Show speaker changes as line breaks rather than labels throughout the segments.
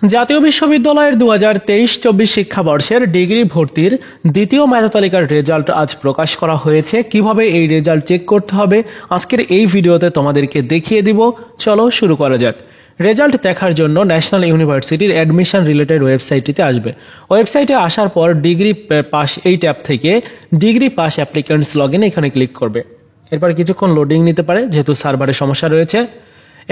জাতীয় বিশ্ববিদ্যালয়ের 2023-24 শিক্ষাবর্ষের ডিগ্রি ভর্তির দ্বিতীয় মেধা তালিকার রেজাল্ট আজ প্রকাশ করা হয়েছে। কিভাবে এই রেজাল্ট চেক করতে হবে আজকের এই ভিডিওতে তোমাদেরকে দেখিয়ে দিব। চলো শুরু করা যাক। রেজাল্ট দেখার জন্য ন্যাশনাল ইউনিভার্সিটির অ্যাডমিশন রিলেটেড ওয়েবসাইটটিতে আসবে। ওয়েবসাইটে আসার পর ডিগ্রি পাস এই ট্যাব থেকে ডিগ্রি পাস অ্যাপ্লিক্যান্টস লগইন এখানে ক্লিক করবে। এরপর কিছুক্ষণ লোডিং নিতে পারে যেহেতু সার্ভারে সমস্যা রয়েছে।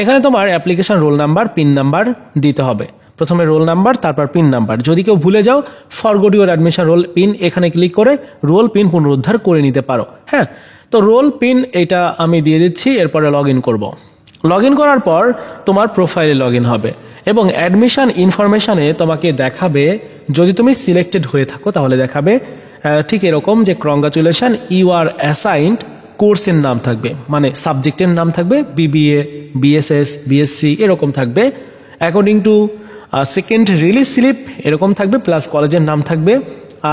এখানে তোমার application roll number, pin number দিতে হবে। প্রথমে রোল নাম্বার, তারপর পিন নাম্বার। যদি কেউ ভুলে যাও, forgot your admission role pin এখানে ক্লিক করে রোল পিন পুনরুদ্ধার করে নিতে পারো। হ্যাঁ, তো রোল পিন এটা আমি দিয়ে দিচ্ছি। এরপরে লগ ইন করবো। লগ ইন করার পর তোমার প্রোফাইলে লগ ইন হবে এবং অ্যাডমিশন ইনফরমেশনে তোমাকে দেখাবে, যদি তুমি সিলেক্টেড হয়ে থাকো তাহলে দেখাবে ঠিক এরকম যে কংগ্রাচুলেশন, ইউ আর অ্যাসাইন্ড, কোর্সের নাম থাকবে, মানে সাবজেক্টের নাম থাকবে, বিবিএ, বিএসএস, বিএসসি এরকম থাকবে। According to second release slip এরকম থাকবে, প্লাস কলেজের নাম থাকবে।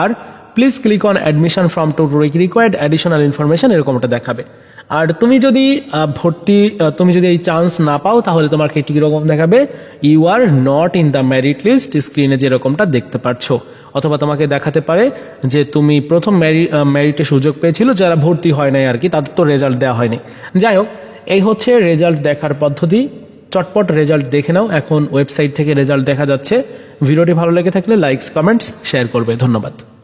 আর please click on admission form to required additional information এরকমটা দেখাবে। আর তুমি যদি তুমি যদি এই চান্স না পাও তাহলে তোমার ক্ষেত্রে কীরকম দেখাবে, you are not in the merit list, স্ক্রিনে যেরকমটা দেখতে পাচ্ছ। অথবা তোমাকে দেখাতে পারে যে তুমি প্রথম মেরিটে সুযোগ পেয়েছিল, যারা ভর্তি হয় নাই আর কি, তাদের তো রেজাল্ট দেওয়া হয়নি। যাই হোক, এই হচ্ছে রেজাল্ট দেখার পদ্ধতি। চটপট রেজাল্ট দেখে নাও। এখন ওয়েবসাইট থেকে রেজাল্ট দেখা যাচ্ছে। ভিডিওটি ভালো লেগে থাকলে লাইকস, কমেন্টস, শেয়ার করবে। ধন্যবাদ।